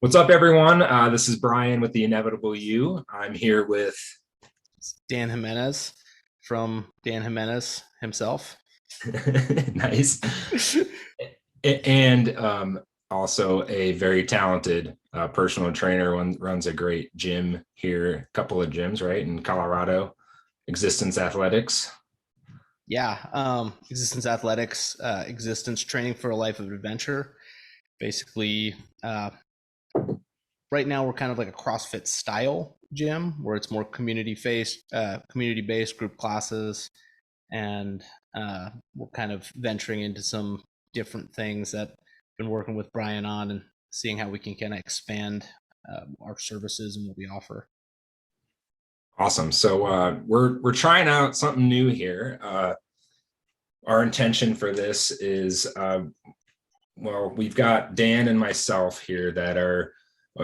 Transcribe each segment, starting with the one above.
What's up, everyone? This is Brian with The Inevitable You. I'm here with Dan Jimenez from Dan Jimenez himself. nice, and also a very talented personal trainer. One runs a great gym here, a couple of gyms, right, in Colorado, Axistence Athletics. Yeah, Existence Athletics, existence training for a life of adventure. Basically, right now we're kind of like a CrossFit style gym where it's more community based group classes, and we're kind of venturing into some different things that I've been working with Brian on and seeing how we can kind of expand our services and what we offer. Awesome. So we're trying out something new here. Our intention for this is well, we've got Dan and myself here that are,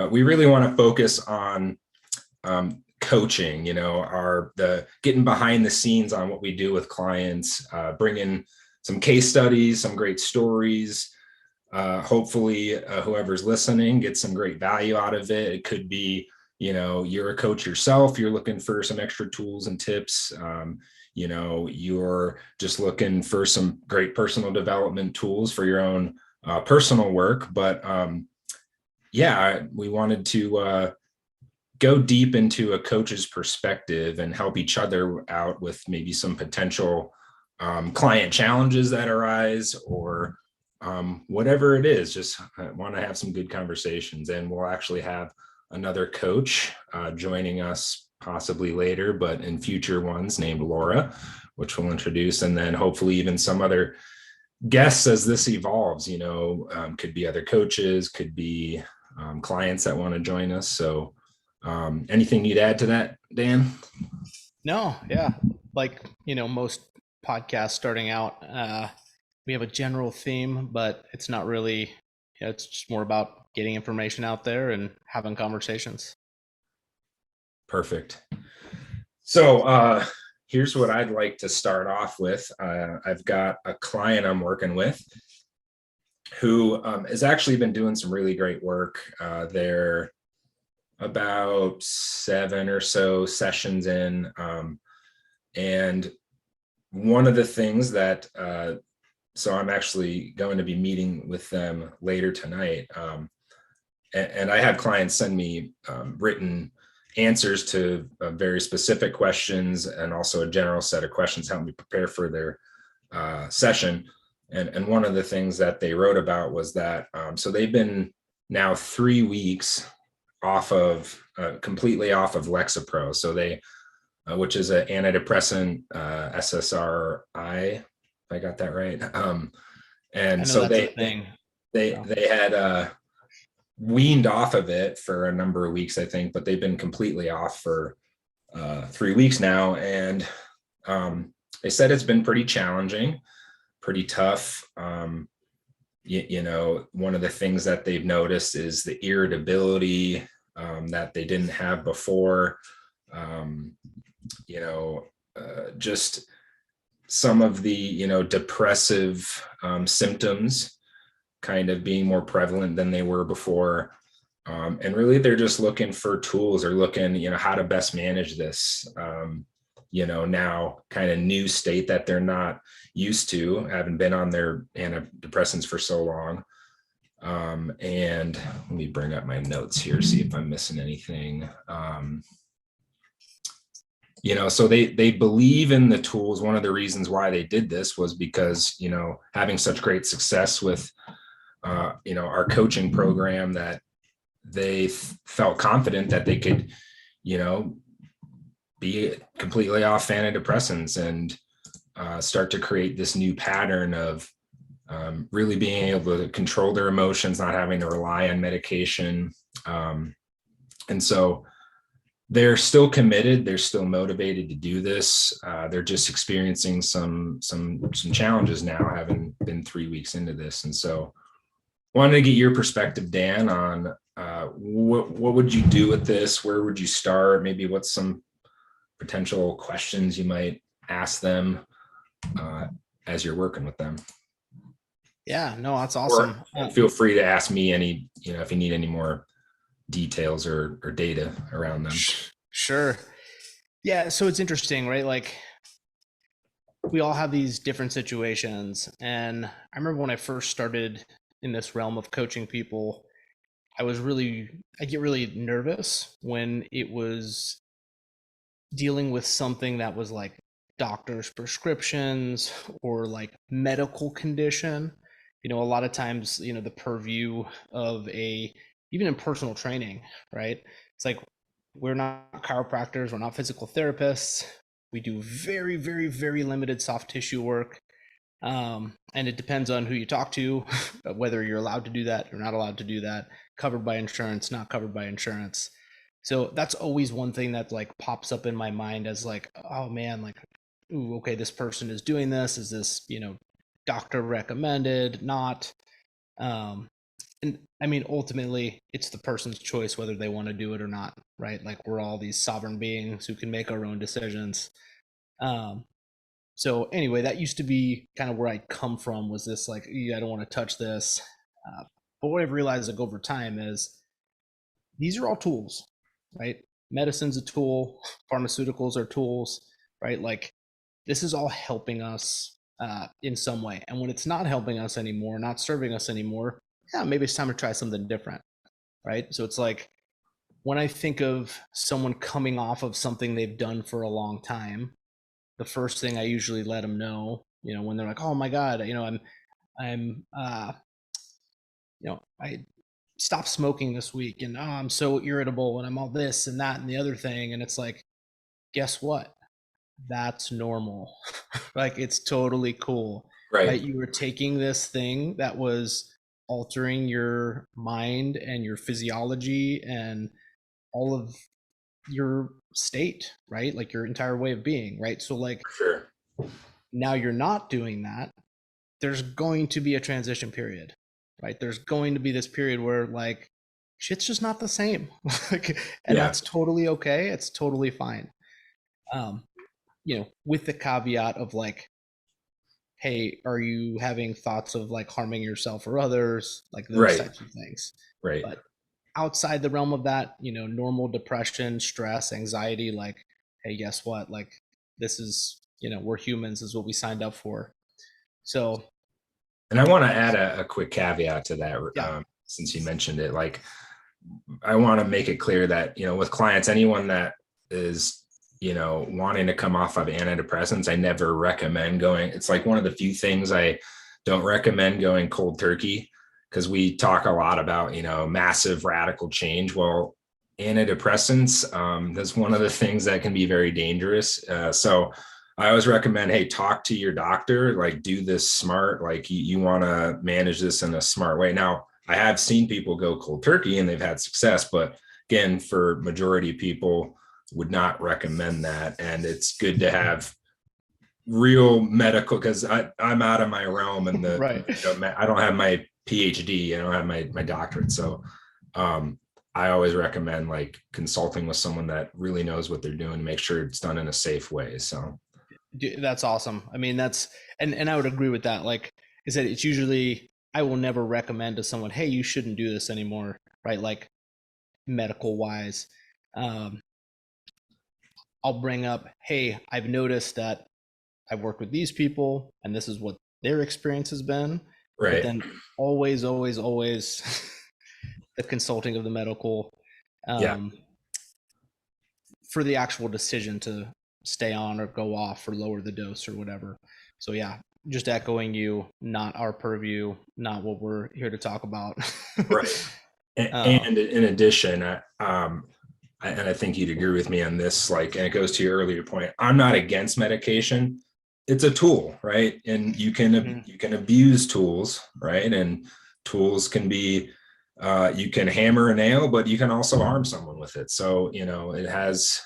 we really want to focus on coaching, the getting behind the scenes on what we do with clients, bringing some case studies, some great stories. Hopefully, whoever's listening gets some great value out of it. It could be, you're a coach yourself, you're looking for some extra tools and tips. You're just looking for some great personal development tools for your own personal work. But yeah, we wanted to go deep into a coach's perspective and help each other out with maybe some potential client challenges that arise, or whatever it is. Just want to have some good conversations, and we'll actually have another coach joining us possibly later, but in future ones, named Laura, which we'll introduce, and then hopefully even some other guests as this evolves. Could be other coaches, could be clients that want to join us. So anything you'd add to that, Dan? No, yeah. Like, most podcasts starting out, we have a general theme, but it's not really, it's just more about getting information out there and having conversations. Perfect. So here's what I'd like to start off with. I've got a client I'm working with who has actually been doing some really great work. They're about 7 or so sessions in. And one of the things that, so I'm actually going to be meeting with them later tonight. And I had clients send me written answers to very specific questions, and also a general set of questions to help me prepare for their session. And one of the things that they wrote about was that, so they've been now 3 weeks off of, completely off of Lexapro. So they, which is an antidepressant, SSRI, if I got that right. I And know so that's a they, thing. they, So, they had weaned off of it for a number of weeks, I think, but they've been completely off for 3 weeks now. And they said it's been pretty challenging, pretty tough. One of the things that they've noticed is the irritability that they didn't have before. Just some of the, depressive symptoms kind of being more prevalent than they were before. And really, they're just looking for tools, or looking, how to best manage this, now kind of new state that they're not used to, haven't been on their antidepressants for so long. And let me bring up my notes here, see if I'm missing anything. So they believe in the tools. One of the reasons why they did this was because, having such great success with, our coaching program, that they felt confident that they could, be completely off antidepressants and start to create this new pattern of really being able to control their emotions, not having to rely on medication. And so they're still committed. They're still motivated to do this. They're just experiencing some challenges now, having been 3 weeks into this. And so wanted to get your perspective, Dan, on what would you do with this? Where would you start? Maybe what's some potential questions you might ask them as you're working with them? yeah, no, that's Or awesome. feel free to ask me any, if you need any more details or data around them. Sure. Yeah. So it's interesting, right? Like we all have these different situations. And I remember when I first started in this realm of coaching people, I get really nervous when it was dealing with something that was like doctor's prescriptions or like medical condition. A lot of times, the purview of even in personal training, right? It's like we're not chiropractors, we're not physical therapists. We do very, very, very limited soft tissue work. And it depends on who you talk to, whether you're allowed to do that or not allowed to do that, covered by insurance, not covered by insurance. So that's always one thing that like pops up in my mind as like, oh man, like, ooh, okay, this person is doing this. Is this, doctor recommended, not? Um, and I mean, ultimately, it's the person's choice whether they want to do it or not, right? Like we're all these sovereign beings who can make our own decisions. Um, so anyway, that used to be kind of where I'd come from, was this like, I don't want to touch this. But what I've realized like over time is these are all tools, right? Medicine's a tool, pharmaceuticals are tools, right? Like this is all helping us in some way. And when it's not helping us anymore, not serving us anymore, yeah, maybe it's time to try something different, right? So it's like when I think of someone coming off of something they've done for a long time, the first thing I usually let them know, when they're like, "Oh my God, I'm, I stopped smoking this week, and I'm so irritable, and I'm all this and that and the other thing," and it's like, guess what? That's normal. Like it's totally cool, right? Right. You were taking this thing that was altering your mind and your physiology and all of your state, right? Like your entire way of being, right? So like Sure. now you're not doing that. There's going to be a transition period, right? There's going to be this period where like shit's just not the same. And Yeah. that's totally okay. It's totally fine. Um, with the caveat of like, hey, are you having thoughts of like harming yourself or others, like those Right. types of things. Right. But outside the realm of that, normal depression, stress, anxiety, like, hey, guess what? Like this is, we're humans, is what we signed up for. So And I want to add a quick caveat to that, yeah. since you mentioned it. Like, I want to make it clear that, with clients, anyone that is, wanting to come off of antidepressants, I never recommend going. It's like one of the few things I don't recommend going cold turkey, because we talk a lot about, massive radical change. Well, antidepressants, that's one of the things that can be very dangerous. So I always recommend, hey, talk to your doctor, like do this smart, like you want to manage this in a smart way. Now, I have seen people go cold turkey and they've had success, but again, for majority of people, would not recommend that. And it's good to have real medical, because I'm out of my realm, and Right. I don't have my PhD, I don't have my doctorate. So I always recommend like consulting with someone that really knows what they're doing, make sure it's done in a safe way. So That's awesome. I mean, and I would agree with that. Like I said, it's usually, I will never recommend to someone, hey, you shouldn't do this anymore, right? Like medical wise. Um, I'll bring up, hey, I've noticed that I've worked with these people and this is what their experience has been. But right. then always, always, always the consulting of the medical Yeah. um, for the actual decision to stay on or go off or lower the dose or whatever. So yeah, just echoing you, not our purview, not what we're here to talk about. Right. um, And in addition, and I think you'd agree with me on this, like, and it goes to your earlier point, I'm not against medication. It's a tool, right? And mhm. you can abuse tools, right? And tools can be, you can hammer a nail, but you can also harm someone with it. So, it has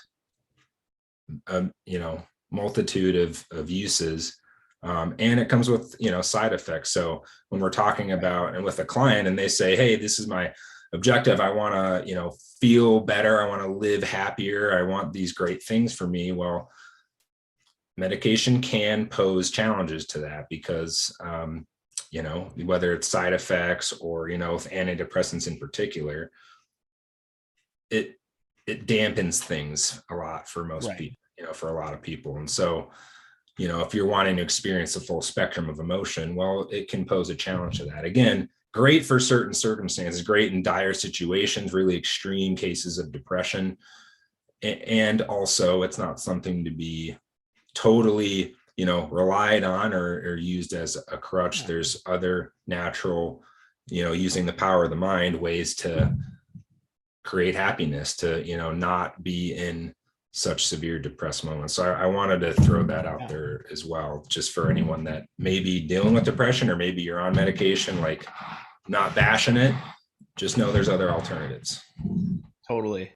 a, multitude of uses. And it comes with, side effects. So when we're talking about, and with a client, and they say, hey, this is my objective, I want to, feel better, I want to live happier, I want these great things for me. Well, medication can pose challenges to that, because whether it's side effects or, with antidepressants in particular, it dampens things a lot for most Right. people, for a lot of people. And so, if you're wanting to experience the full spectrum of emotion, well, it can pose a challenge to that. Again, great for certain circumstances, great in dire situations, really extreme cases of depression. And also, it's not something to be totally, relied on or used as a crutch. Yeah. There's other natural, using the power of the mind, ways to create happiness, to, not be in such severe depressed moments. So I wanted to throw that out there as well, just for anyone that may be dealing with depression, or maybe you're on medication, like, not bashing it, just know there's other alternatives. Totally.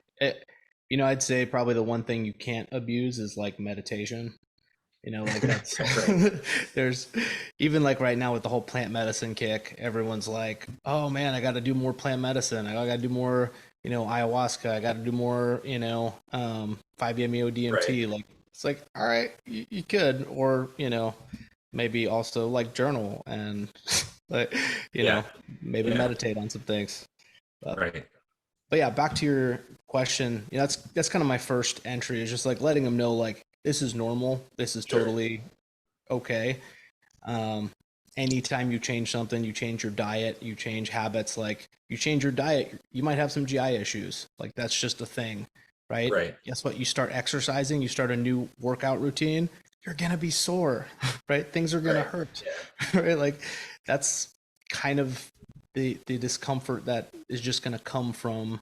I'd say probably the one thing you can't abuse is like meditation. Like that's Right. there's even like right now with the whole plant medicine kick, everyone's like, oh man, I got to do more plant medicine. I got to do more, ayahuasca. I got to do more, 5-MeO Right. DMT. Like it's like, all right, you could, or maybe also like journal and like, Yeah. maybe Yeah. meditate on some things. But Right. but yeah, back to your question. That's kind of my first entry is just like letting them know like this is normal. This is Sure. totally okay. Um, anytime you change something, you change your diet, you change habits, like you change your diet, you might have some GI issues. Like that's just a thing, right? Right. Guess what? You start exercising, you start a new workout routine, you're gonna be sore, right? Things are gonna Right. hurt, Yeah. right? Like that's kind of the discomfort that is just gonna come from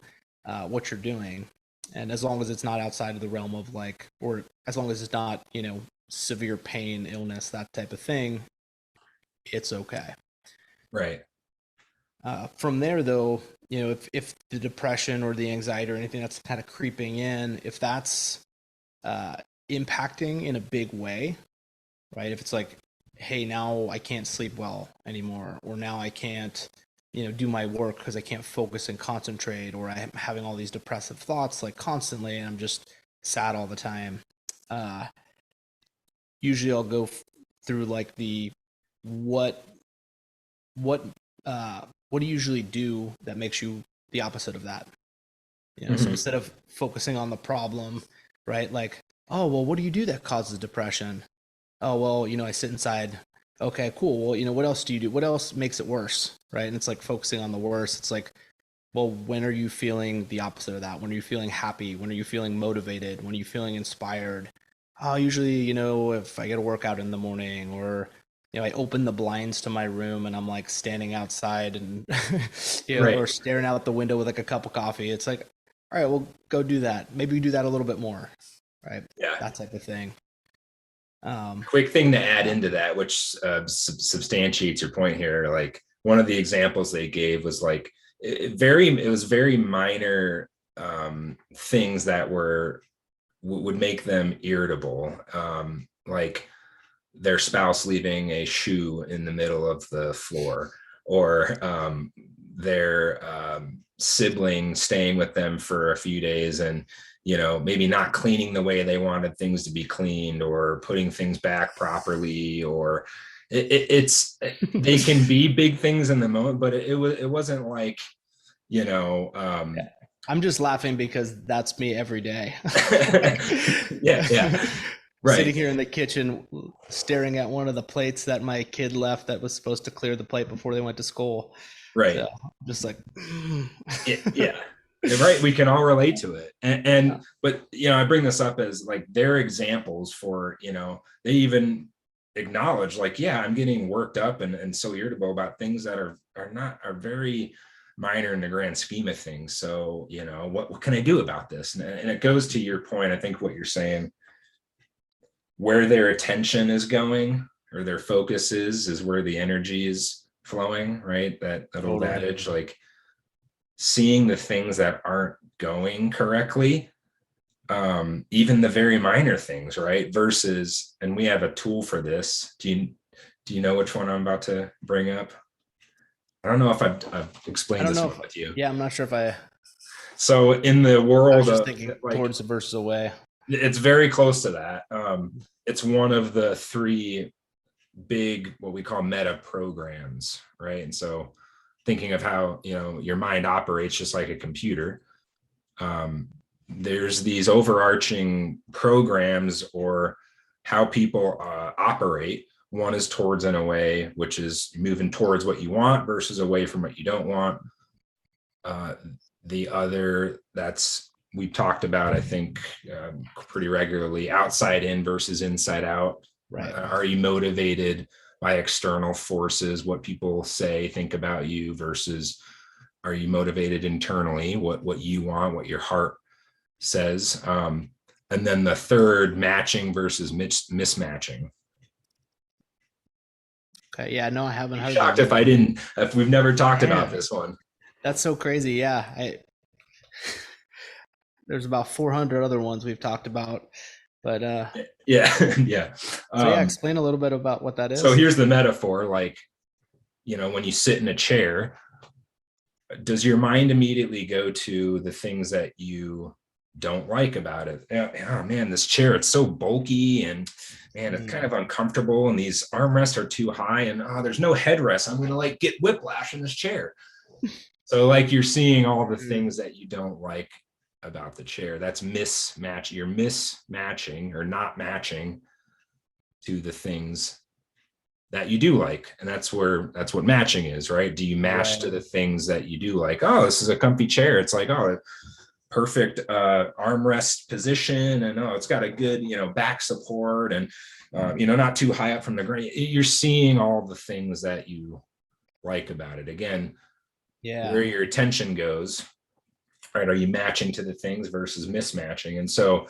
what you're doing. And as long as it's not outside of the realm of like, or as long as it's not, severe pain, illness, that type of thing, it's okay. Right. From there, though, if the depression or the anxiety or anything that's kind of creeping in, if that's uh, impacting in a big way, right? If it's like, hey, now I can't sleep well anymore, or now I can't, do my work because I can't focus and concentrate, or I'm having all these depressive thoughts like constantly, and I'm just sad all the time. Uh, Usually, I'll go through like the what what what do you usually do that makes you the opposite of that? So Mm-hmm. instead of focusing on the problem, right? Like, oh well, what do you do that causes depression? Oh well, I sit inside. Okay, cool. Well, what else do you do? What else makes it worse, right? And it's like focusing on the worst. It's like, well, when are you feeling the opposite of that? When are you feeling happy? When are you feeling motivated? When are you feeling inspired? Oh, usually, if I get a workout in the morning, or I open the blinds to my room and I'm like standing outside and Right. or staring out the window with like a cup of coffee. It's like, all right, well, go do that. Maybe we do that a little bit more, right? Yeah. That type of thing. Um, Quick thing to add into that, which substantiates your point here. Like, one of the examples they gave was like, it was very minor things that would make them irritable. Like their spouse leaving a shoe in the middle of the floor, or their sibling staying with them for a few days and, maybe not cleaning the way they wanted things to be cleaned, or putting things back properly, or it's they can be big things in the moment, but it wasn't like, you know um I'm just laughing because that's me every day. yeah, yeah, Sitting right, here in the kitchen, staring at one of the plates that my kid left that was supposed to clear the plate before they went to school. So right. I'm just like, Yeah. Right, we can all relate to it. And but I bring this up as like their examples for, they even acknowledge, like, yeah, I'm getting worked up and so irritable about things that are very minor in the grand scheme of things. So, what can I do about this? And it goes to your point, I think what you're saying, where their attention is going, or their focus is where the energy is flowing, right? That old totally. adage, like, seeing the things that aren't going correctly, even the very minor things, right? Versus, and we have a tool for this. Do you know which one I'm about to bring up? I don't know if I've I explained don't this know one if, with you. yeah, I'm not sure if So in the I was world just of, thinking like, towards versus away. it's very close to that. It's one of the three big, what we call meta programs, right? And so thinking of how, your mind operates just like a computer. There's these overarching programs or how people operate. One is towards and away, which is moving towards what you want versus away from what you don't want. The other, that's we talked about, I think, pretty regularly, outside in versus inside out. Right. Are you motivated by external forces, what people say, think about you, versus are you motivated internally, what you want, what your heart says? And then the third, matching versus mismatching. Okay. Yeah. No, I haven't heard Shocked that. if we've never talked Man, about this one. that's so crazy. Yeah. There's about 400 other ones we've talked about, but Yeah. Yeah. so yeah, explain a little bit about what that So is. here's the metaphor. Like, when you sit in a chair, does your mind immediately go to the things that you don't like about it? Oh man, this chair, it's so bulky, and man, it's kind of uncomfortable, and these armrests are too high, and there's no headrest. I'm gonna like get whiplash in this chair. So like you're seeing all the things that you don't like about the chair. That's mismatch. You're mismatching or not matching to the things that you do like. And that's what matching is, right? Do you match to the things that you do like? Oh, this is a comfy chair. It's like, oh, perfect armrest position, and it's got a good back support, and not too high up from the ground. You're seeing all the things that you like about it. Again, where your attention goes, right? Are you matching to the things versus mismatching? And so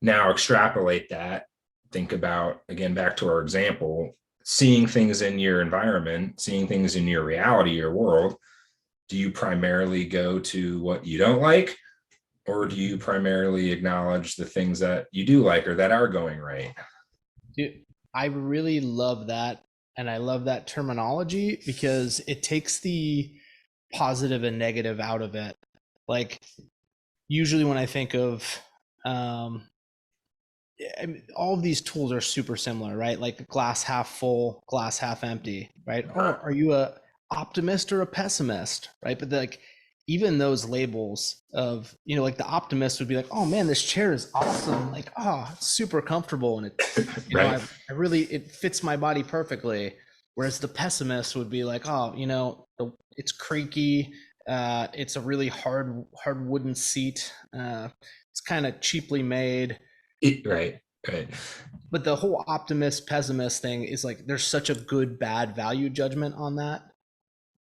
now extrapolate that. Think about, again, back to our example, seeing things in your environment, seeing things in your reality, your world. Do you primarily go to what you don't like, or do you primarily acknowledge the things that you do like or that are going right? Dude, I really love that. And I love that terminology because it takes the positive and negative out of it. Like, usually when I think of, I mean, all of these tools are super similar, right? Like glass half full, glass half empty, right? Oh, are you a optimist or a pessimist, right? But like even those labels of, like the optimist would be like, oh man, this chair is awesome, like, oh, it's super comfortable, and it, Right. I really, it fits my body perfectly. Whereas the pessimist would be like, oh, it's creaky, it's a really hard wooden seat, it's kind of cheaply made. Right. But the whole optimist pessimist thing is like there's such a good bad value judgment on that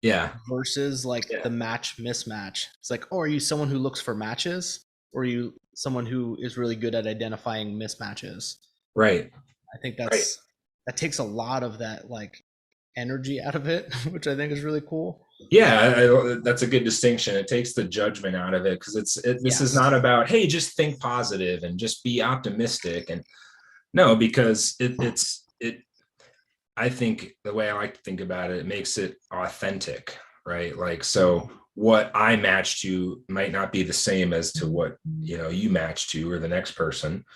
Yeah. versus like the match mismatch. It's like, oh, are you someone who looks for matches, or are you someone who is really good at identifying mismatches? Right. I think that takes a lot of that like energy out of it, which I think is really cool. Yeah, that's a good distinction. It takes the judgment out of it, because this is Yes. not about, hey, just think positive and just be optimistic. And no, because it I think the way I like to think about it, it makes it authentic, right? Like, so what I match to might not be the same as to what you match to, or the next person.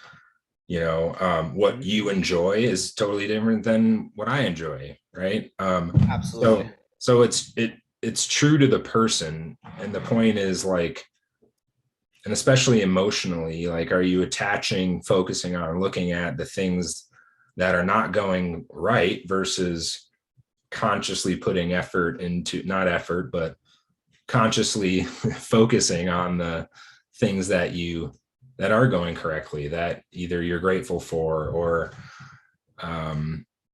What you enjoy is totally different than what I enjoy, right? Absolutely. So it's true to the person, and the point is, like, and especially emotionally, like, are you focusing on looking at the things that are not going right versus consciously putting effort into, not effort, but consciously focusing on the things that are going correctly, that either you're grateful for, or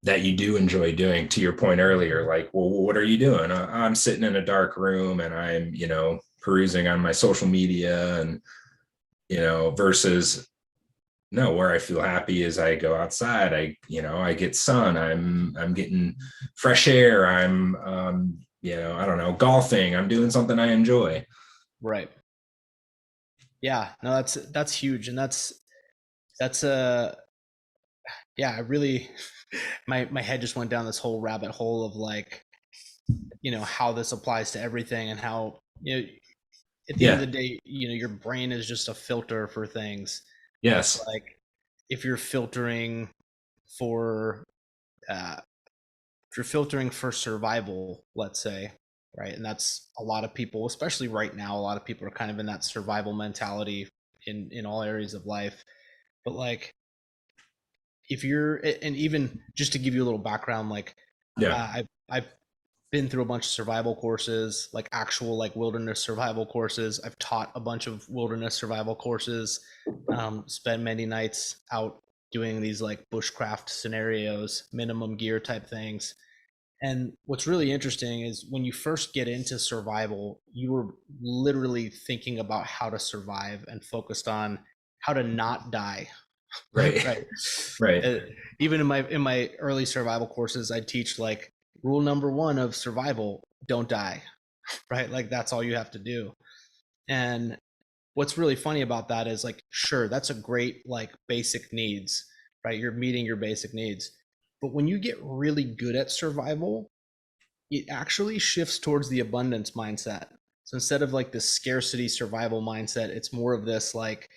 that you do enjoy doing. To your point earlier, like, well, what are you doing? I'm sitting in a dark room and I'm perusing on my social media, and versus, no, where I feel happy is I go outside, I get sun, I'm getting fresh air, I'm I don't know, golfing, I'm doing something I enjoy. Right. Yeah. No, that's huge, and that's a yeah. I really my head just went down this whole rabbit hole of like, how this applies to everything, and how, at the end of Yeah. the day, your brain is just a filter for things. And it's Yes. like, if you're filtering for if you're filtering for survival, let's say, right? And that's a lot of people, especially right now, a lot of people are kind of in that survival mentality in all areas of life. But like, if you're, and even just to give you a little background, like Yeah. I've been through a bunch of survival courses, like actual like wilderness survival courses. I've taught a bunch of wilderness survival courses, spent many nights out doing these like bushcraft scenarios, minimum gear type things. And what's really interesting is when you first get into survival, you were literally thinking about how to survive and focused on how to not die. Right. Right. Right. Uh, Even in my early survival courses, I teach like rule number one of survival: don't die. Right, like that's all you have to do. And what's really funny about that is like, sure, that's a great like basic needs, right? You're meeting your basic needs, but when you get really good at survival, it actually shifts towards the abundance mindset. So instead of like this scarcity survival mindset, it's more of this like,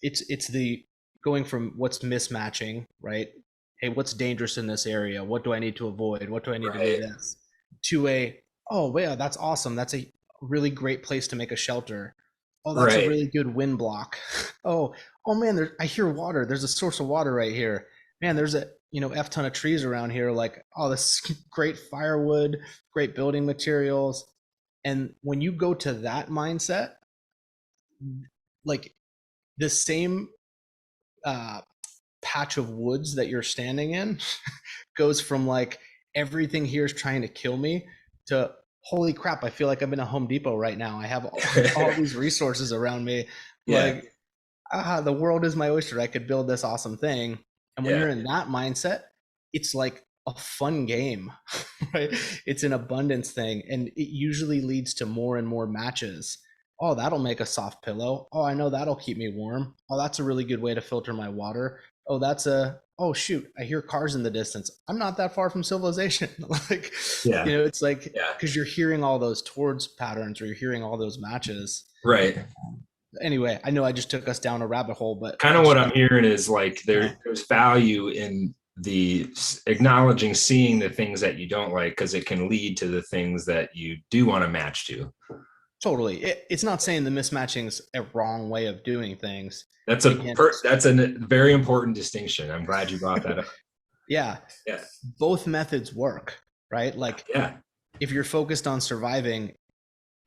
it's the going from what's mismatching, right? Hey, what's dangerous in this area? What do I need to avoid? What do I need to do Right. this? To a, oh yeah, that's awesome. That's a really great place to make a shelter. Oh, that's a Right. really good wind block. Oh, oh man, I hear water. There's a source of water right here. Man, there's a F ton of trees around here. Like, oh, this is great firewood, great building materials. And when you go to that mindset, like the same uh, patch of woods that you're standing in goes from like everything here is trying to kill me to holy crap, I feel like I'm in a Home Depot right now. I have all these resources around me. Yeah. Like, the world is my oyster. I could build this awesome thing. And when Yeah. you're in that mindset, it's like a fun game, right? It's an abundance thing. And it usually leads to more and more matches. Oh, that'll make a soft pillow. Oh, I know that'll keep me warm. Oh, that's a really good way to filter my water. Oh, oh shoot, I hear cars in the distance. I'm not that far from civilization. Like, Yeah. it's like, Yeah. because you're hearing all those towards patterns or you're hearing all those matches. Right. Anyway, I know I just took us down a rabbit hole, but Kind I of what just I'm hearing is like yeah, there's value in the acknowledging, seeing the things that you don't like, because it can lead to the things that you do want to match to. totally. It's not saying the mismatching's a wrong way of doing things. That's And again, that's a very important distinction. I'm glad you brought that up. yeah, Yeah. both methods work, right? Like Yeah. if you're focused on surviving,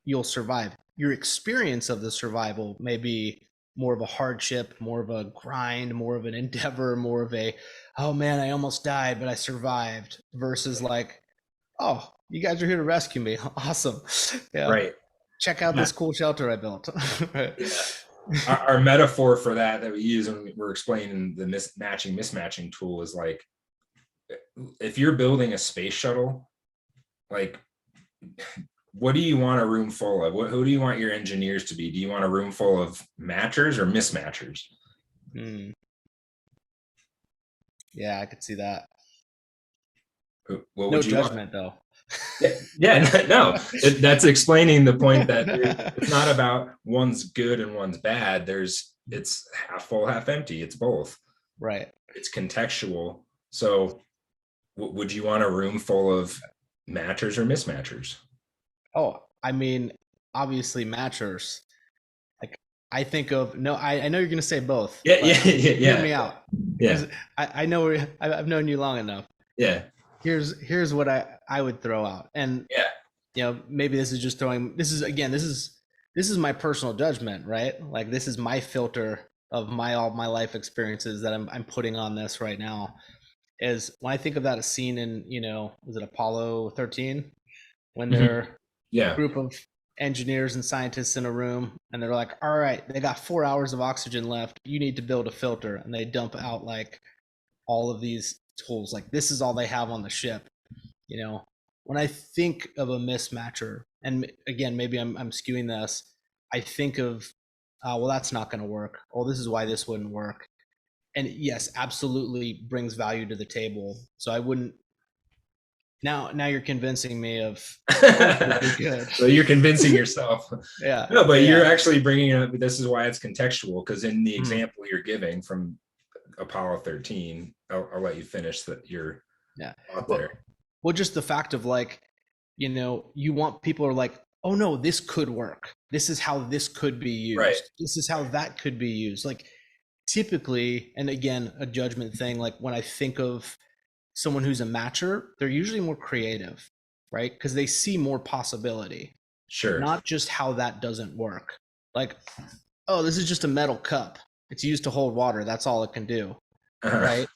you'll survive. Your experience of the survival may be more of a hardship, more of a grind, more of an endeavor, more of a, oh man, I almost died, but I survived, versus like, oh, you guys are here to rescue me. Awesome. Yeah. Right. Check out Yeah. this cool shelter I built. Right. Yeah. Our metaphor for that we use when we're explaining the mismatching tool is like, if you're building a space shuttle, like, what do you want a room full of? Who do you want your engineers to be? Do you want a room full of matchers or mismatchers? Mm. Yeah, I could see that. What No would you want? judgment though. Yeah, no, that's explaining the point that it's not about one's good and one's bad. It's half full, half empty. It's both. Right. It's contextual. So would you want a room full of matchers or mismatchers? Oh, I mean, obviously matchers. Like I think of no, I know you're gonna say both, Yeah, but yeah, yeah, hear yeah, me out. yeah, Because I know I've known you long enough. yeah, Here's what I would throw out. And yeah, maybe this is just throwing this is my personal judgment, right? Like this is my filter of all my life experiences that I'm putting on this right now. Is when I think of that scene in, was it Apollo 13, when mhm, they're yeah, group of engineers and scientists in a room and they're like, all right, they got 4 hours of oxygen left, you need to build a filter, and they dump out like all of these tools, like this is all they have on the ship. When I think of a mismatcher, and again, maybe I'm skewing this, I think of, well, that's not going to work, oh, this is why this wouldn't work. And yes, absolutely brings value to the table. So I wouldn't, now you're convincing me of both would be good. so you're convincing yourself. Yeah, No, but you're yeah. actually bringing up, this is why it's contextual, because in the Mm, example you're giving from Apollo 13, I'll let you finish that your yeah. thought Well, there. just the fact of like, you want people are like, oh no, this could work. This is how this could be Right. used. This is how that could be used. Like typically, and again, a judgment thing, like when I think of someone who's a matcher, they're usually more creative, right? Because they see more possibility, Sure. not just how that doesn't work. Like, oh, this is just a metal cup. It's used to hold water. That's all it can do, Uh, right?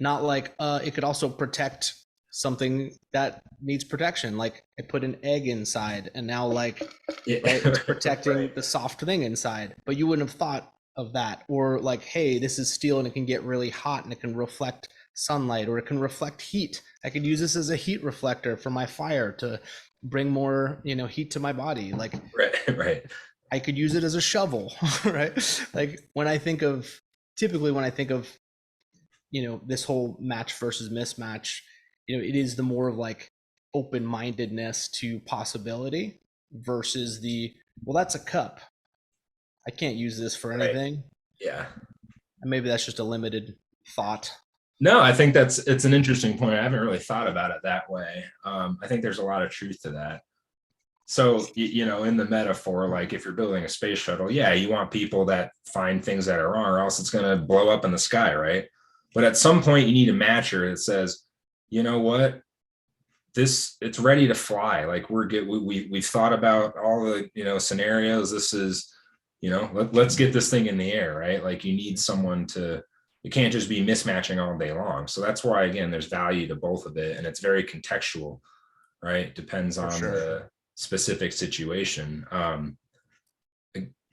Not like it could also protect something that needs protection. Like I put an egg inside, and now like yeah, right, it's protecting right. the soft thing inside. But you wouldn't have thought of that. Or like, hey, this is steel and it can get really hot and it can reflect sunlight or it can reflect heat. I could use this as a heat reflector for my fire to bring more, heat to my body. Like Right. Right. I could use it as a shovel, right? Like typically when I think of, this whole match versus mismatch, it is the more of like open-mindedness to possibility versus well, that's a cup. I can't use this for Right. anything. Yeah. And maybe that's just a limited thought. No, I think it's an interesting point. I haven't really thought about it that way. I think there's a lot of truth to that. So, in the metaphor, like if you're building a space shuttle, yeah, you want people that find things that are wrong, or else it's going to blow up in the sky, right? But at some point, you need a matcher that says, you know what, it's ready to fly. Like we're good. We've thought about all the scenarios. This is, let's get this thing in the air, right? Like you need someone to. It can't just be mismatching all day long. So that's why, again, there's value to both of it, and it's very contextual, right? Depends For on sure. the specific situation.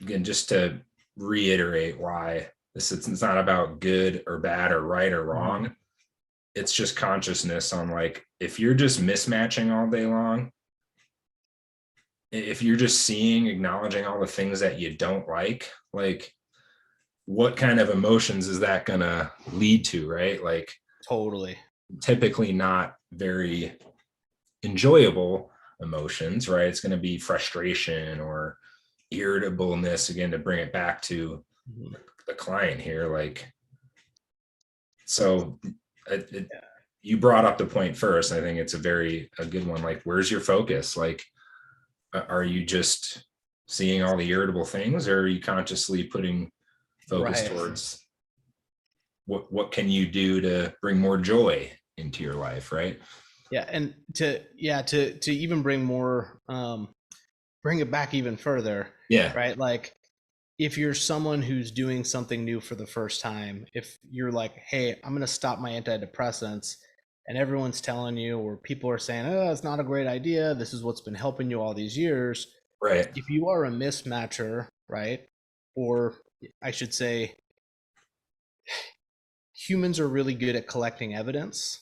Again, just to reiterate why it's not about good or bad or right or Mm-hmm. wrong. It's just consciousness on like, if you're just mismatching all day long, if you're just acknowledging all the things that you don't like what kind of emotions is that gonna lead to, right? Like Totally. typically not very enjoyable emotions, right? It's going to be frustration or irritableness, again, to bring it back to Mhm. the client here. Like, so Yeah. you brought up the point first. I think it's a good one. Like, where's your focus? Like, are you just seeing all the irritable things, or are you consciously putting focus Right. towards what can you do to bring more joy into your life, right? Yeah. And to even bring more, bring it back even further, Yeah. right? Like if you're someone who's doing something new for the first time, if you're like, hey, I'm going to stop my antidepressants, and everyone's telling you, or people are saying, oh, it's not a great idea. This is what's been helping you all these years. Right. If you are a mismatcher, right? Or I should say, humans are really good at collecting evidence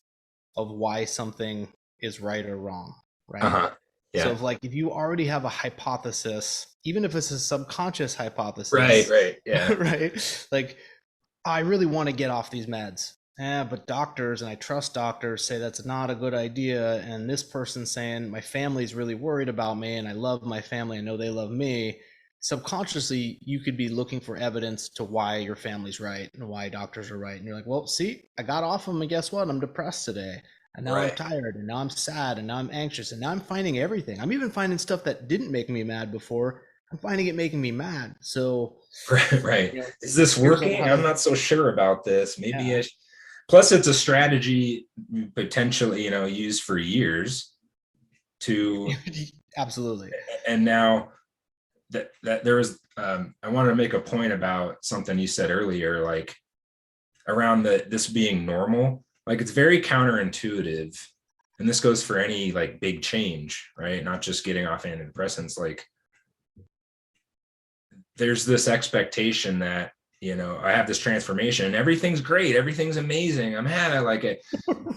of why something is right or wrong, right? Uh-huh. So Yeah. if you already have a hypothesis, even if it's a subconscious Right. hypothesis, Right. Yeah. right? Like I really want to get off these meds. But doctors, and I trust doctors, say that's not a good idea. And this person's saying my family's really worried about me and I love my family. I know they love me. Subconsciously, you could be looking for evidence to why your family's right and why doctors are right. And you're like, well, see, I got off them and guess what? I'm depressed today. And now I'm Right. tired and now I'm sad and now I'm anxious and now I'm finding everything. I'm even finding stuff that didn't make me mad before. I'm finding it making me mad. So, Right. Right. Is this here's a working? lot I'm of, not so sure about this. Maybe yeah. plus it's a strategy potentially, used for years to, Absolutely. and now that there was, I wanted to make a point about something you said earlier, like around this being normal. Like it's very counterintuitive. And this goes for any like big change, right? Not just getting off antidepressants. Like there's this expectation that I have this transformation and everything's great, everything's amazing, I'm happy, like it,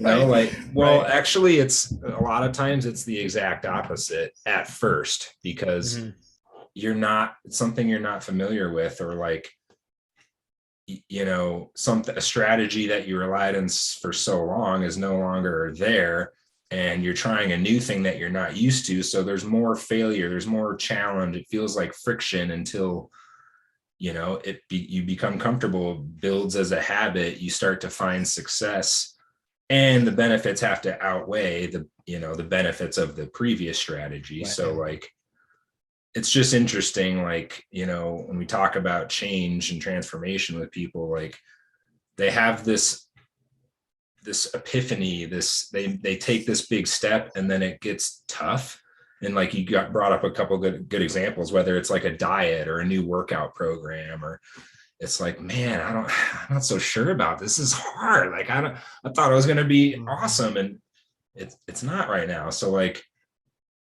Right. like, well, Right. actually it's a lot of times it's the exact opposite at first, because Hmm. it's something you're not familiar with, or like something, a strategy that you relied on for so long is no longer there, and you're trying a new thing that you're not used to, so there's more failure, there's more challenge, it feels like friction until you become comfortable, builds as a habit, you start to find success, and the benefits have to outweigh the benefits of the previous strategy. Right. So like, it's just interesting, like, when we talk about change and transformation with people, like they have this epiphany, they take this big step and then it gets tough. And like you got brought up a couple good examples, whether it's like a diet or a new workout program, or it's like, man, I'm not so sure about this. This is hard. Like I thought it was going to be awesome, and it's not right now. So like,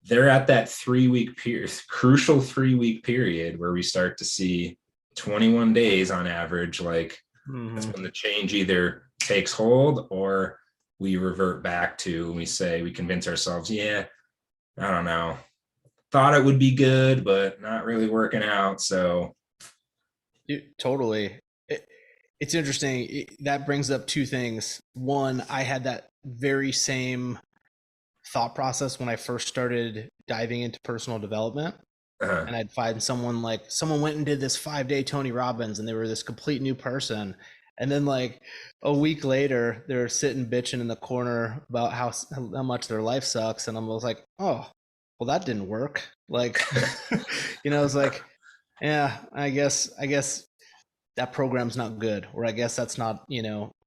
they're at that 3-week period, crucial 3-week period where we start to see 21 days on average. Like that's when the change either takes hold or we revert back to, we convince ourselves, yeah, I don't know, thought it would be good, but not really working out. So Totally. It's interesting. That brings up two things. One, I had that very same thought process when I first started diving into personal development. And I'd find someone went and did this 5-day Tony Robbins and they were this complete new person. And then like a week later, they're sitting bitching in the corner about how much their life sucks. And I was like, oh, well, that didn't work. Like, it's like, yeah, I guess that program's not good, or I guess that's not,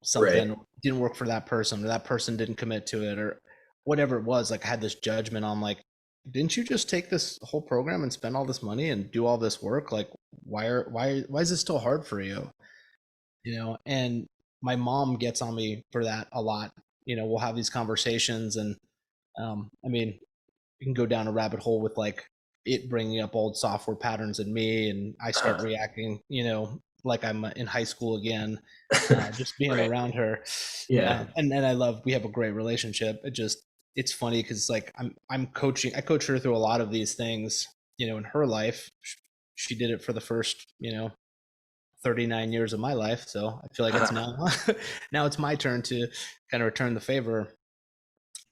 something right. didn't work for that person, or that person didn't commit to it, or whatever it was. Like I had this judgment on like, didn't you just take this whole program and spend all this money and do all this work? Like, why is it still hard for you? And my mom gets on me for that a lot. We'll have these conversations, and I mean, you can go down a rabbit hole with like it bringing up old software patterns in me, and I start reacting, like I'm in high school again, just being Right. around her. Yeah. And we have a great relationship. It's funny because like I coach her through a lot of these things, in her life. She did it for the first, 39 years of my life. So I feel like it's now it's my turn to kind of return the favor.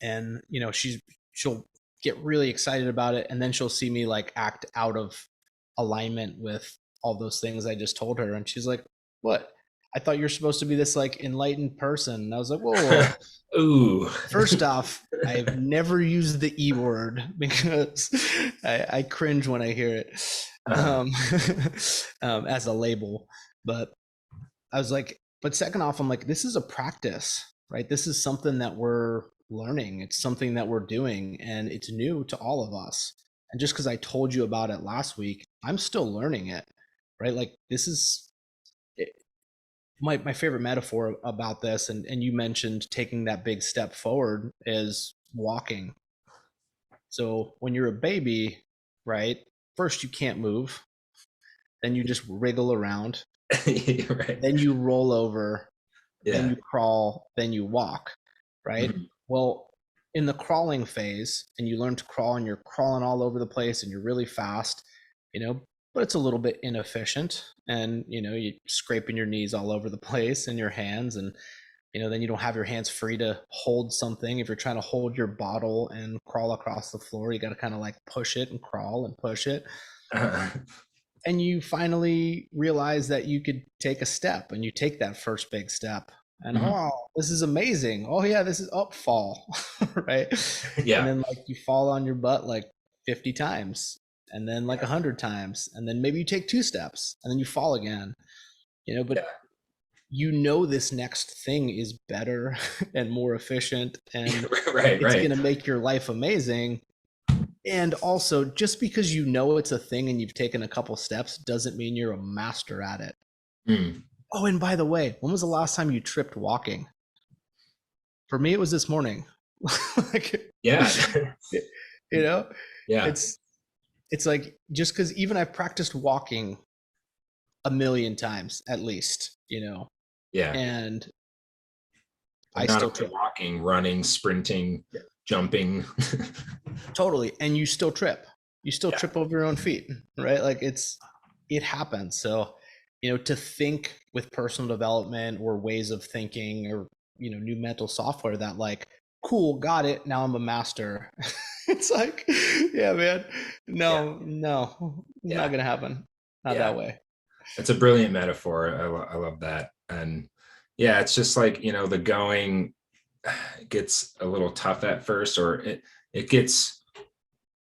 And, she'll get really excited about it. And then she'll see me like act out of alignment with all those things I just told her. And she's like, what? I thought you're supposed to be this like enlightened person. And I was like, whoa. Ooh. First off, I've never used the E word because I cringe when I hear it as a label. But I was like, but second off, I'm like, this is a practice, right? This is something that we're learning. It's something that we're doing, and it's new to all of us. And just because I told you about it last week, I'm still learning it, right? Like this is my favorite metaphor about this. And you mentioned taking that big step forward is walking. So when you're a baby, right? First, you can't move. Then you just wriggle around. Right. Then you roll over, then Yeah. you crawl, then you walk, right? Mhm. Well, in the crawling phase, and you learn to crawl and you're crawling all over the place and you're really fast, but it's a little bit inefficient, and you're scraping your knees all over the place and your hands, and then you don't have your hands free to hold something. If you're trying to hold your bottle and crawl across the floor, you got to kind of like push it and crawl and push it. Uh, And you finally realize that you could take a step, and you take that first big step, and mhm. oh, this is amazing. Oh yeah, this is up fall. Right? And Yeah. then like you fall on your butt like 50 times, and then like 100 times, and then maybe you take 2 steps and then you fall again. But Yeah. this next thing is better and more efficient, and Right. it's going Right. to make your life amazing. And also, just because it's a thing and you've taken a couple steps doesn't mean you're a master at it. Mm. Oh, and by the way, when was the last time you tripped walking? For me, it was this morning. Like, Yeah. you know, Yeah. it's like, just because even I've practiced walking a million times at least, Yeah. and I And not still only trip. walking, running, sprinting, jumping. Totally. And you still trip. You still Yeah. trip over your own feet, right? Like it happens. So, to think with personal development or ways of thinking, or, new mental software that like, cool, got it. Now I'm a master. It's like, yeah, man, Yeah. no, it's not Yeah. going to happen. Not Yeah. that way. It's a brilliant metaphor. I love that. And yeah, it's just like, the going, it gets a little tough at first, or it gets,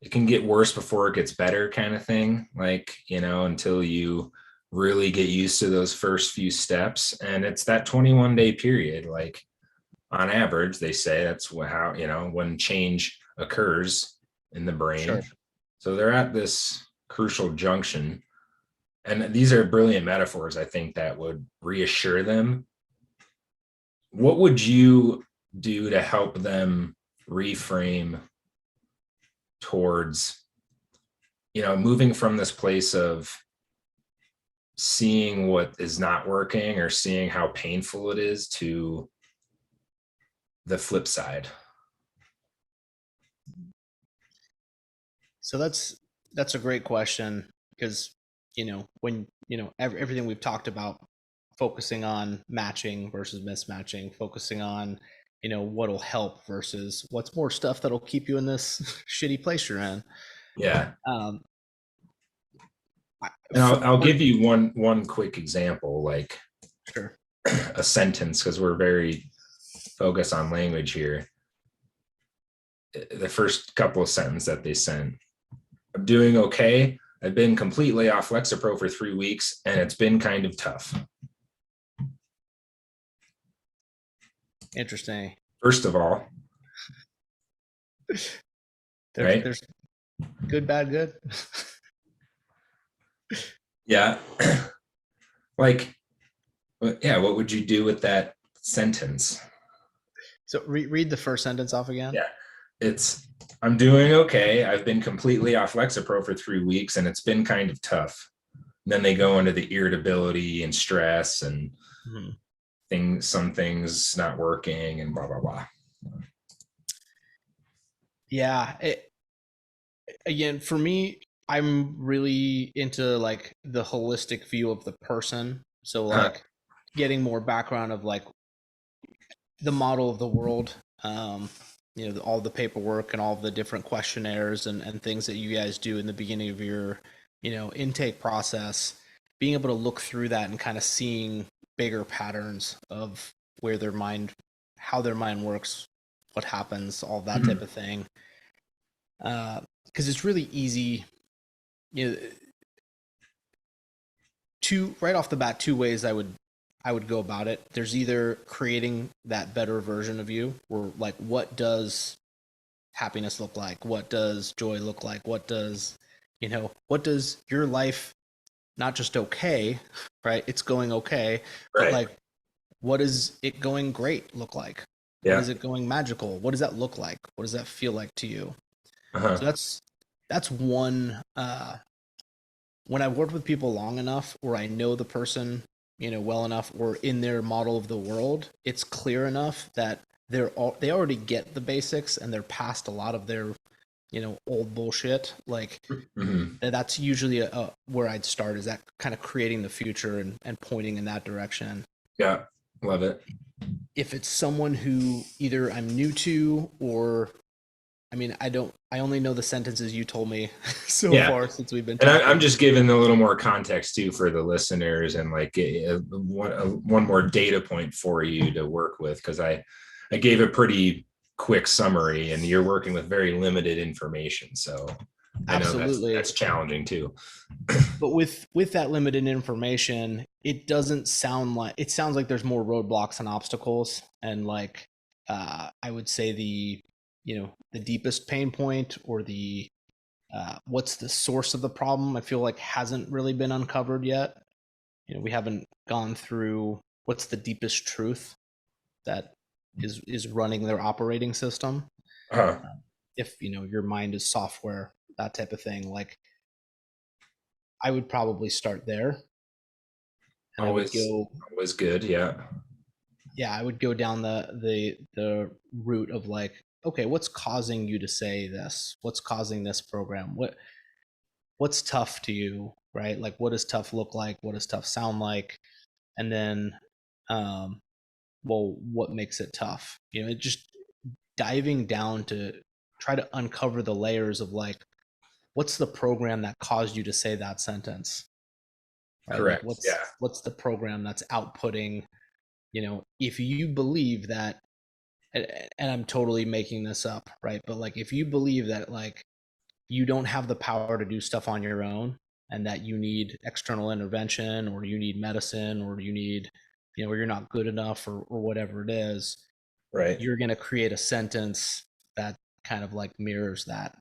it can get worse before it gets better, kind of thing. Like, until you really get used to those first few steps. And it's that 21-day period. Like, on average, they say that's how, when change occurs in the brain. Sure. So they're at this crucial junction. And these are brilliant metaphors, I think, that would reassure them. What would you do to help them reframe towards, moving from this place of seeing what is not working or seeing how painful it is to the flip side? So that's a great question, because when everything we've talked about, focusing on matching versus mismatching, focusing on what'll help versus what's more stuff that'll keep you in this shitty place you're in. Yeah. Um, And I'll give you one quick example, like Sure. a sentence, because we're very focused on language here. The first couple of sentences that they sent: I'm doing okay. I've been completely off Lexapro for 3 weeks, and it's been kind of tough. Interesting. First of all, right? There's good, bad, good. Yeah. Like, yeah, what would you do with that sentence? So read the first sentence off again. Yeah. It's, I'm doing okay. I've been completely off Lexapro for 3 weeks, and it's been kind of tough. And then they go into the irritability and stress and some things not working and blah, blah, blah. Yeah. Again, for me, I'm really into like the holistic view of the person. So like getting more background of like the model of the world, all the paperwork and all the different questionnaires and things that you guys do in the beginning of your, intake process, being able to look through that and kind of seeing bigger patterns of where their mind, how their mind works, what happens, all that type of thing. Because it's really easy, right off the bat, two ways I would go about it. There's either creating that better version of you, or like, what does happiness look like? What does joy look like? What does your life, not just okay, right? It's going okay, but Right. like, what does it going great look like? Yeah. What is it going magical? What does that look like? What does that feel like to you? So that's one. When I've worked with people long enough, or I know the person, well enough, or in their model of the world, it's clear enough that they already get the basics and they're past a lot of their, old bullshit. Like that's usually where I'd start, is that kind of creating the future and pointing in that direction. Yeah. Love it. If it's someone who either I'm new to, or I only know the sentences you told me so far since we've been talking. And I'm just giving a little more context too for the listeners, and like one more data point for you to work with, because I gave a pretty quick summary, and you're working with very limited information. So I know that's challenging too. But with that limited information, it sounds like there's more roadblocks and obstacles, and like I would say the deepest pain point, or the what's the source of the problem, I feel like hasn't really been uncovered yet. We haven't gone through what's the deepest truth that is running their operating system. If your mind is software, that type of thing, like I would probably start there. And always good. Yeah. I would go down the route of like, okay, what's causing you to say this? What's causing this program? What's tough to you, right? Like, what does tough look like? What does tough sound like? And then, well, what makes it tough? Just diving down to try to uncover the layers of like, what's the program that caused you to say that sentence? Right? Correct. Like, Yeah. what's the program that's outputting, if you believe that and I'm totally making this up, right? But like, if you believe that like you don't have the power to do stuff on your own, and that you need external intervention, or you need medicine, or you need, or you're not good enough, or whatever it is, Right. you're going to create a sentence that kind of like mirrors that,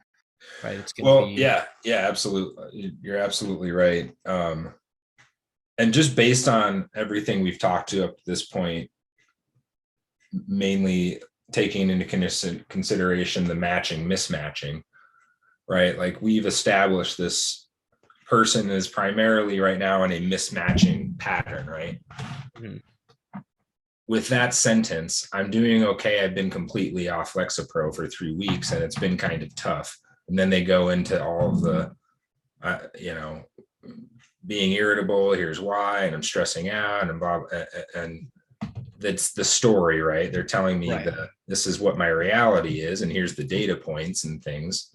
right? It's going to Well, be yeah, absolutely. You're absolutely right. And just based on everything we've talked to up to this point, mainly taking into consideration the matching, mismatching, right? Like we've established this person is primarily right now in a mismatching pattern, right? Mhm. With that sentence, I'm doing okay. I've been completely off Lexapro for 3 weeks and it's been kind of tough. And then they go into all of the, being irritable. Here's why, and I'm stressing out, and blah, and that's the story, right? They're telling me right. that this is what my reality is, and here's the data points and things.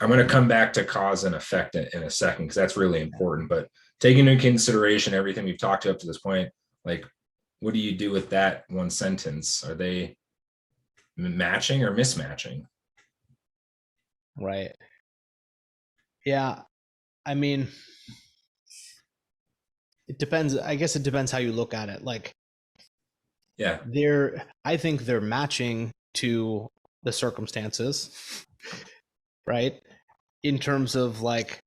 I'm going to come back to cause and effect in a second, because that's really important. But taking into consideration everything we've talked up to this point, like, what do you do with that one sentence? Are they matching or mismatching? Right. Yeah. I mean, it depends. I guess it depends how you look at it. Like, Yeah. I think they're matching to the circumstances, right? In terms of like,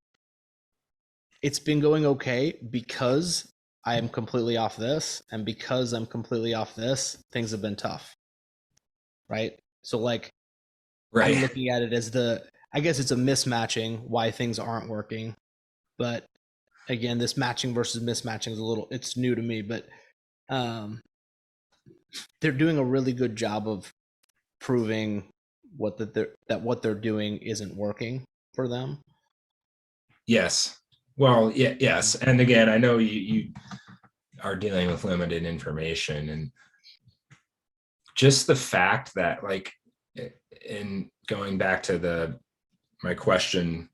it's been going okay because I am completely off this, and because I'm completely off this, things have been tough, right? So like, I'm Right. looking at it as I guess it's a mismatching why things aren't working. But again, this matching versus mismatching is it's new to me, but um, they're doing a really good job of proving that what they're doing isn't working for them. Yes. Well, yeah, yes. And again, I know you are dealing with limited information, and just the fact that, like, in going back to my question,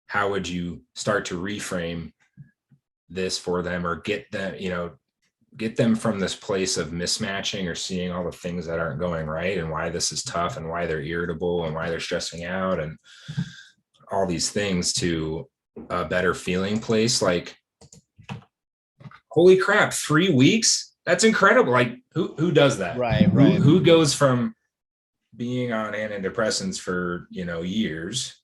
how would you start to reframe this for them, or get them from this place of mismatching, or seeing all the things that aren't going right and why this is tough and why they're irritable and why they're stressing out and all these things, to a better feeling place? Like, holy crap, 3 weeks? That's incredible. Like, who does that? Right, Who right. who goes from being on antidepressants for years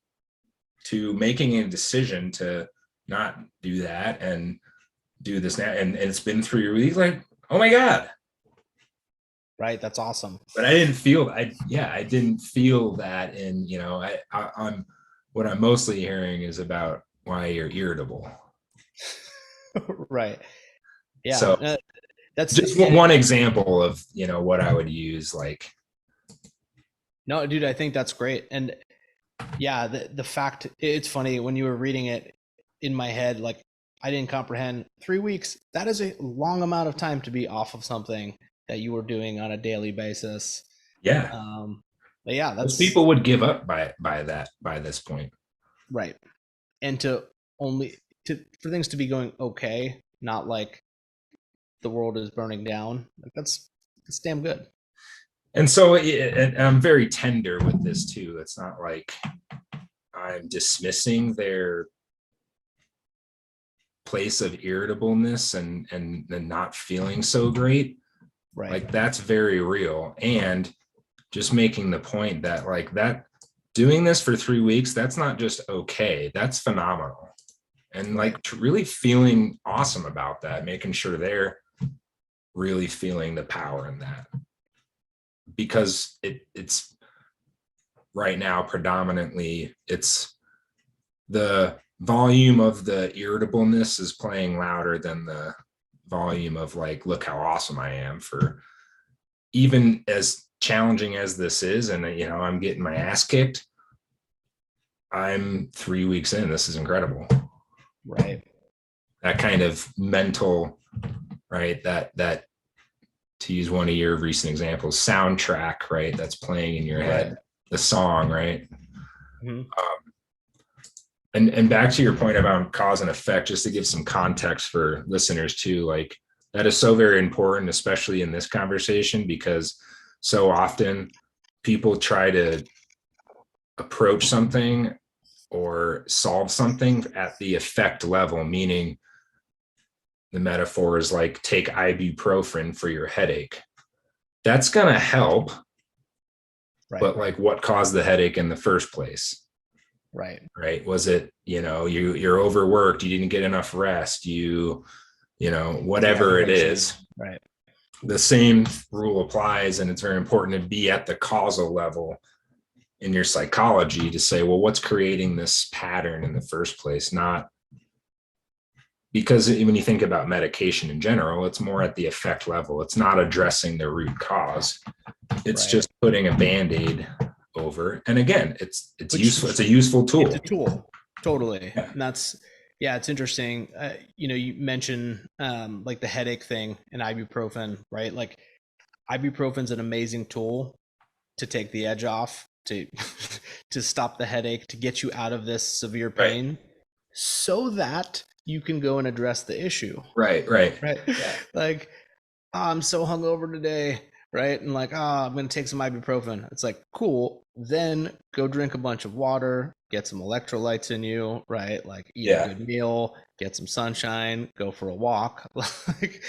to making a decision to not do that and do this now? And it's been 3 weeks. Like, oh my God. Right, that's awesome. But I didn't feel I didn't feel that. And I'm what I'm mostly hearing is about why you're irritable. Right. Yeah. So That's just one example of what I would use. Like, no, dude, I think that's great. And yeah, the fact, it's funny when you were reading it in my head, like, I didn't comprehend 3 weeks. That is a long amount of time to be off of something that you were doing on a daily basis. yeah, But yeah, most that's people would give up by this point. right. And for things to be going okay, not like the world is burning down, like that's damn good. And so, and I'm very tender with this too. It's not like I'm dismissing their place of irritableness and not feeling so great. Right. Like, that's very real. And just making the point that, like, that doing this for 3 weeks, that's not just okay, that's phenomenal. And like, really feeling awesome about that, making sure they're really feeling the power in that, because it's right now predominantly, it's the volume of the irritableness is playing louder than the volume of, like, look how awesome I am, for even as challenging as this is. And I'm getting my ass kicked. I'm 3 weeks in. This is incredible. Right. That kind of mental, right? That to use one of your recent examples, soundtrack, right? That's playing in your head, the song, right? Mm-hmm. And back to your point about cause and effect, just to give some context for listeners too, like, That is so very important, especially in this conversation, because so often people try to approach something or solve something at the effect level, meaning the metaphor is like take ibuprofen for your headache. That's going to help. Right. But like what caused the headache in the first place? Right. Was it, you're overworked, you didn't get enough rest, whatever it is. Right. The same rule applies, and it's very important to be at the causal level in your psychology to say, well, what's creating this pattern in the first place? Not because when you think about medication in general, it's more at the effect level. It's not addressing the root cause. It's just putting a Band-Aid over. And again, it's useful. It's a useful tool. It's a tool. Totally. Yeah. And it's interesting. You mentioned like the headache thing and ibuprofen, right? Like ibuprofen's an amazing tool to take the edge off, to stop the headache, to get you out of this severe pain, so that you can go and address the issue. Right. Yeah. Like, I'm so hungover today, right? And like, I'm going to take some ibuprofen. It's like, cool. Then go drink a bunch of water, get some electrolytes in you, right? Like eat a good meal, get some sunshine, go for a walk. like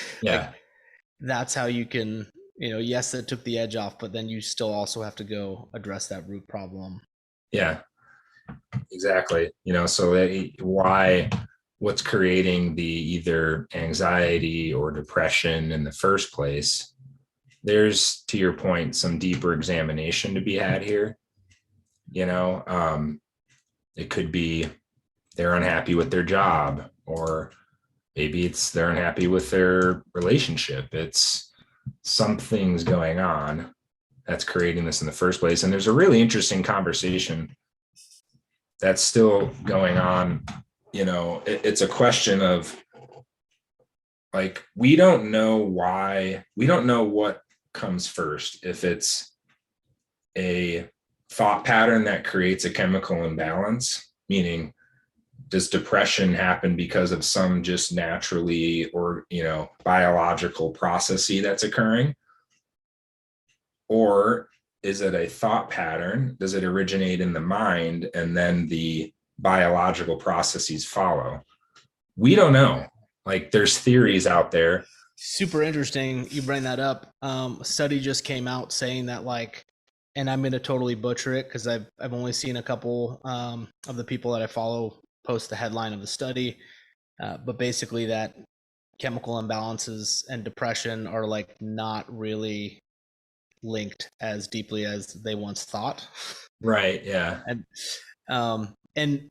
that's how you can, yes, that took the edge off, but then you still also have to go address that root problem. Yeah, exactly. So what's creating the either anxiety or depression in the first place? There's, to your point, some deeper examination to be had here. It could be they're unhappy with their job, or maybe it's they're unhappy with their relationship. It's something's going on that's creating this in the first place. And there's a really interesting conversation that's still going on. It's a question of like, we don't know what comes first, if it's a thought pattern that creates a chemical imbalance, meaning does depression happen because of some just naturally or biological processy that's occurring, or is it a thought pattern? Does it originate in the mind and then the biological processes follow? We don't know. Like, there's theories out there. Super interesting you bring that up. A study just came out saying that, like, and I'm going to totally butcher it because I've only seen a couple of the people that I follow post the headline of the study, but basically that chemical imbalances and depression are like not really linked as deeply as they once thought. Right. Yeah. And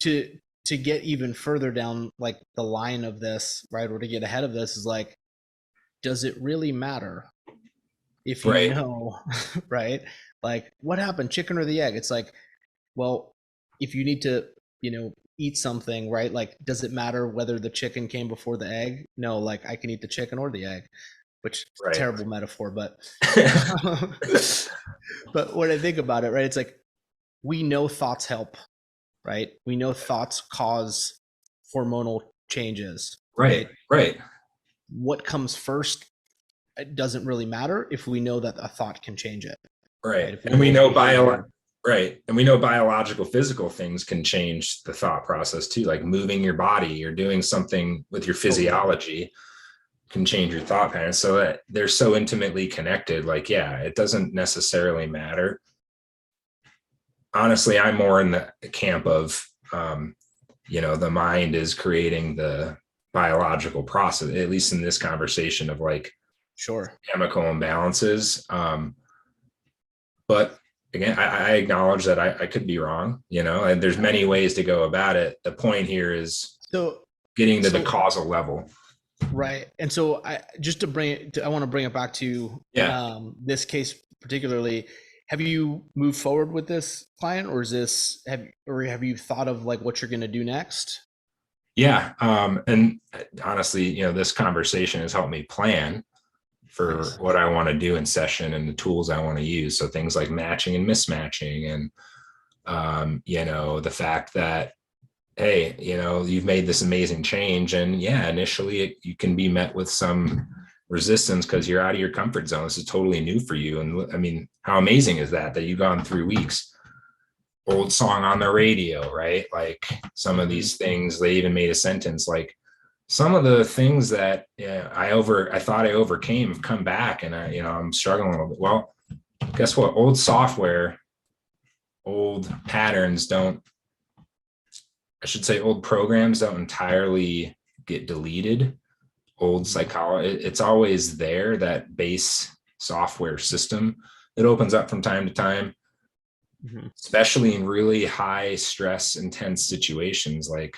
to get even further down like the line of this, right, or to get ahead of this, is like, does it really matter if you know, right? Like, what happened, chicken or the egg? It's like, well, if you need to, eat something, right? Like, does it matter whether the chicken came before the egg? No, like I can eat the chicken or the egg, which is a terrible metaphor, but but when I think about it, right, it's like, we know thoughts help, right? We know thoughts cause hormonal changes. Right. What comes first, it doesn't really matter if we know that a thought can change it. Right. And we know biological, physical things can change the thought process too, like moving your body or doing something with your physiology can change your thought patterns. So that they're so intimately connected. Like, it doesn't necessarily matter. Honestly, I'm more in the camp of, the mind is creating the biological process, at least in this conversation of like, chemical imbalances. But again, I acknowledge that I could be wrong, and there's many ways to go about it. The point here is getting to the causal level. Right. And so I want to bring it back to this case particularly. Have you moved forward with this client, or have you thought of like what you're going to do next? Yeah. And honestly, this conversation has helped me plan for what I want to do in session and the tools I want to use. So things like matching and mismatching, and, the fact that hey, you've made this amazing change. And yeah, initially you can be met with some resistance because you're out of your comfort zone. This is totally new for you. And I mean, how amazing is that you've gone 3 weeks? Old song on the radio, right? Like some of these things, they even made a sentence like, some of the things that I thought I overcame have come back, and I'm struggling a little bit. Well, guess what? Old software, old patterns don't, I should say old programs don't entirely get deleted. Old psychology, it's always there, that base software system. It opens up from time to time, especially in really high stress, intense situations. Like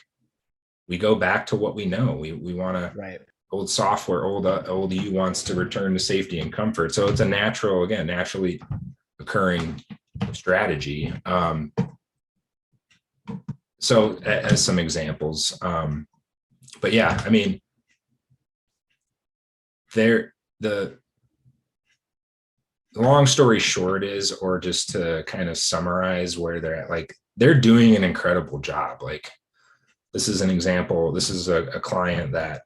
we go back to what we know. We want to, Right. old software, old you wants to return to safety and comfort. So it's a naturally occurring strategy. So as some examples, but yeah, I mean, the long story short is, or just to kind of summarize where they're at, like they're doing an incredible job. Like this is an example. This is a client that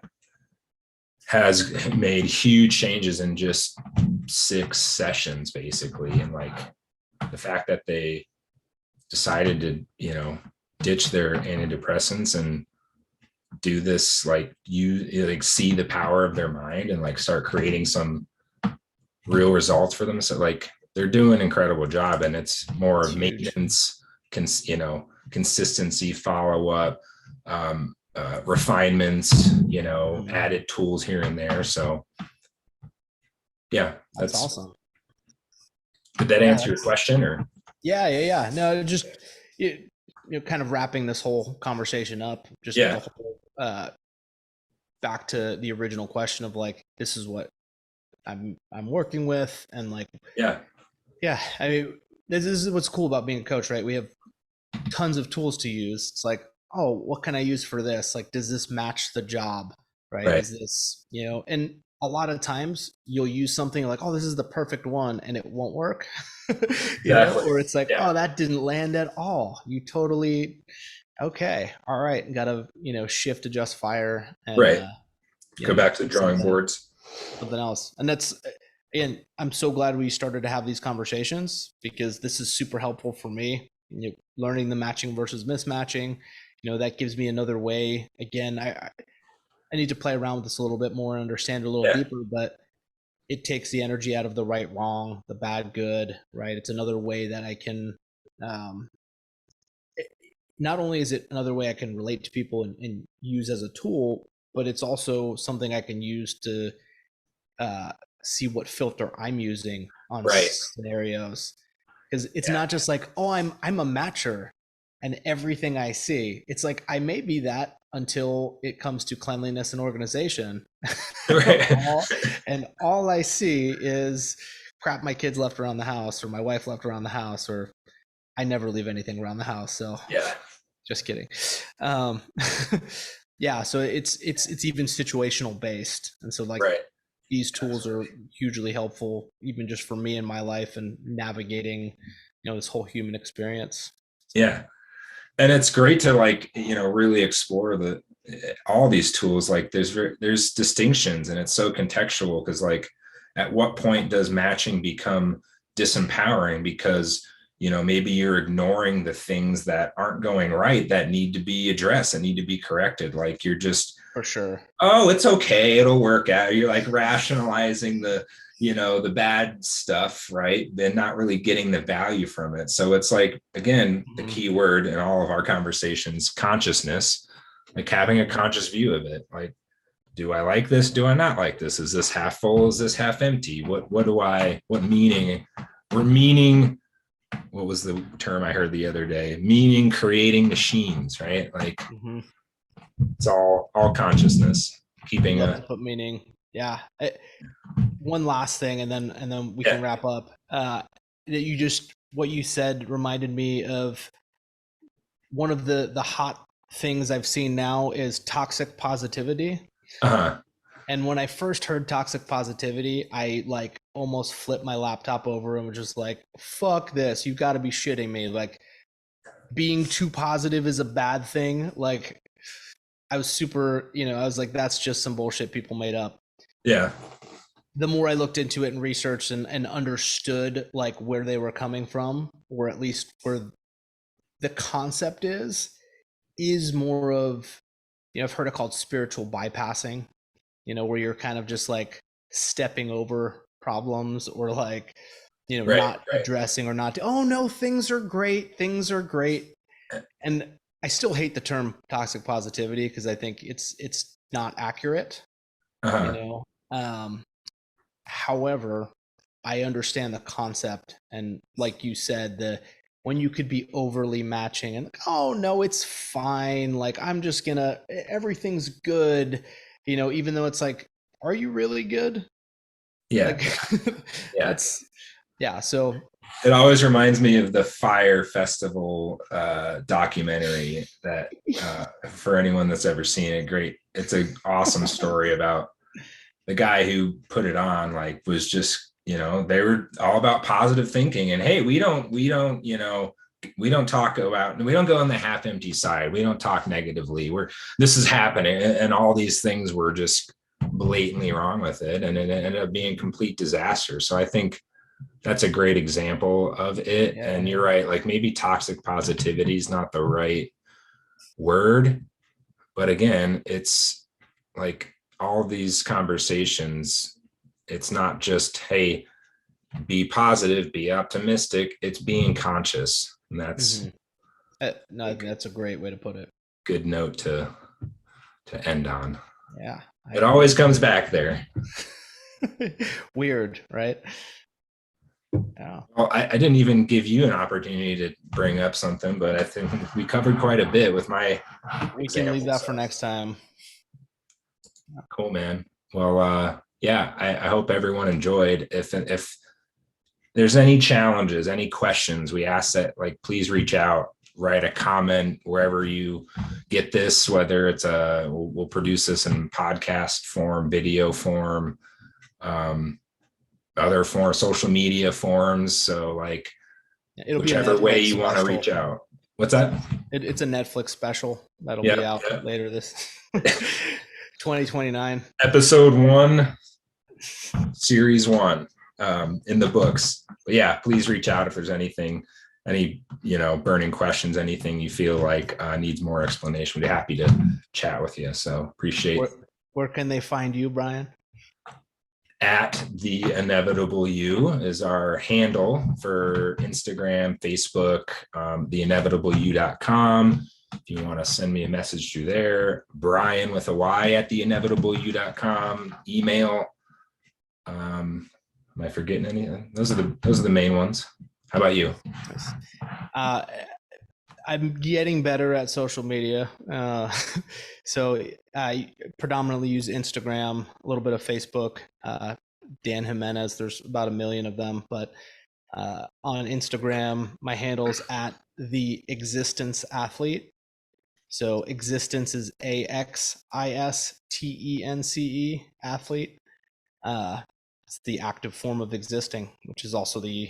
has made huge changes in just 6 sessions, basically. And like the fact that they decided to, ditch their antidepressants and do this, like you like see the power of their mind and like start creating some real results for them. So like they're doing an incredible job, and it's more of maintenance, consistency, follow up, refinements, added tools here and there. So yeah, that's awesome. Did that answer your question? Or yeah, no, just kind of wrapping this whole conversation up, just the whole, back to the original question of like, this is what I'm working with, and like yeah, I mean, this is what's cool about being a coach, right? We have tons of tools to use. It's like, oh, what can I use for this? Like, does this match the job? Right? Is this, and a lot of times you'll use something like, oh, this is the perfect one, and it won't work. Or it's like, oh, that didn't land at all. You totally, okay, all right, gotta, shift, adjust, fire, and go back to the drawing boards. Something else. And that's, and I'm so glad we started to have these conversations, because this is super helpful for me. Learning the matching versus mismatching, that gives me another way. Again, I need to play around with this a little bit more and understand it a little deeper, but it takes the energy out of the right, wrong, the bad, good, right? It's another way that I can, not only is it another way I can relate to people and use as a tool, but it's also something I can use to see what filter I'm using on scenarios. Because it's not just like, oh, I'm a matcher and everything I see. It's like, I may be that until it comes to cleanliness and organization. And all I see is crap my kids left around the house, or my wife left around the house, or I never leave anything around the house. So just kidding. Yeah, so it's even situational based. And so like these tools are hugely helpful, even just for me in my life and navigating, this whole human experience. Yeah. And it's great to like, really explore all these tools. Like there's distinctions, and it's so contextual, because like at what point does matching become disempowering because maybe you're ignoring the things that aren't going right, that need to be addressed, and need to be corrected. Like you're just, for sure, oh, it's okay, it'll work out. You're like rationalizing the bad stuff, right? Then not really getting the value from it. So it's like, again, the key word in all of our conversations, consciousness, like having a conscious view of it. Like, do I like this? Do I not like this? Is this half full? Is this half empty? What meaning? What was the term I heard the other day? Meaning creating machines, right? Like it's all consciousness, keeping to put meaning. Yeah. One last thing, and then we can wrap up. What you said reminded me of one of the hot things I've seen now is toxic positivity. And when I first heard toxic positivity, I like almost flipped my laptop over and was just like, fuck this, you got to be shitting me. Like, being too positive is a bad thing. Like I was super, I was like, that's just some bullshit people made up. Yeah. The more I looked into it and researched and understood like where they were coming from, or at least where the concept is more of, I've heard it called spiritual bypassing, where you're kind of just like stepping over problems, or like, Right, not addressing, or not, oh no, things are great. And I still hate the term toxic positivity because I think it's not accurate, Uh-huh. However, I understand the concept, and like you said, when you could be overly matching and, oh no, it's fine, like I'm just gonna, everything's good, even though it's like, are you really good? Yeah. Like Yeah. that's, yeah. So It always reminds me of the Fire Festival documentary that for anyone that's ever seen it, it's an awesome story about the guy who put it on, like, was just, they were all about positive thinking, and hey, we don't talk about, we don't go on the half empty side, we don't talk negatively, this is happening, and all these things were just blatantly wrong with it, and it ended up being a complete disaster. So I think that's a great example of it. yeah. And you're right, like maybe toxic positivity is not the right word, but again, it's like all these conversations, it's not just, hey, be positive, be optimistic, it's being conscious. And that's No, I think that's a great way to put it. good note to end on. Yeah, It always comes back there. Weird, right? Yeah. Well, I didn't even give you an opportunity to bring up something, but I think we covered quite a bit with my We can leave that for next time. Cool, man. Well, yeah, I hope everyone enjoyed. If there's any challenges, any questions, we ask that, like, please reach out, write a comment wherever you get this, whether it's we'll produce this in podcast form, video form, other form, social media forms. So like, it'll whichever be way you want to reach out. What's that? It's a Netflix special that'll be out later this 2029. Episode 1, series 1, in the books. But yeah, please reach out if there's anything, any burning questions, anything you feel like needs more explanation. We'd be happy to chat with you. So appreciate. Where can they find you, Brian? At The Inevitable You is our handle for Instagram, Facebook, theinevitableyou.com. If you want to send me a message through there, Brian with a Y at theinevitableyou.com. Email. Am I forgetting anything? Those are the main ones. How about you? I'm getting better at social media. So I predominantly use Instagram, a little bit of Facebook. Dan Jimenez, there's about 1 million of them. But on Instagram, my handle's at the Axistence Athlete. So Axistence is AXISTENCE, athlete. It's the active form of existing, which is also the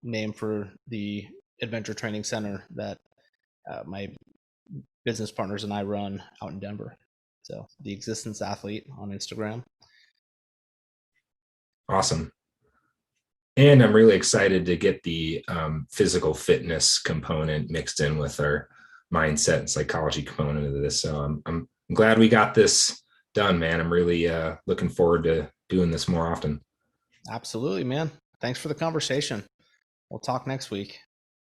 name for the adventure training center that my business partners and I run out in Denver. So the Axistence Athlete on Instagram. Awesome. And I'm really excited to get the physical fitness component mixed in with our mindset and psychology component of this. So I'm glad we got this done, man. I'm really looking forward to doing this more often. Absolutely, man. Thanks for the conversation. We'll talk next week.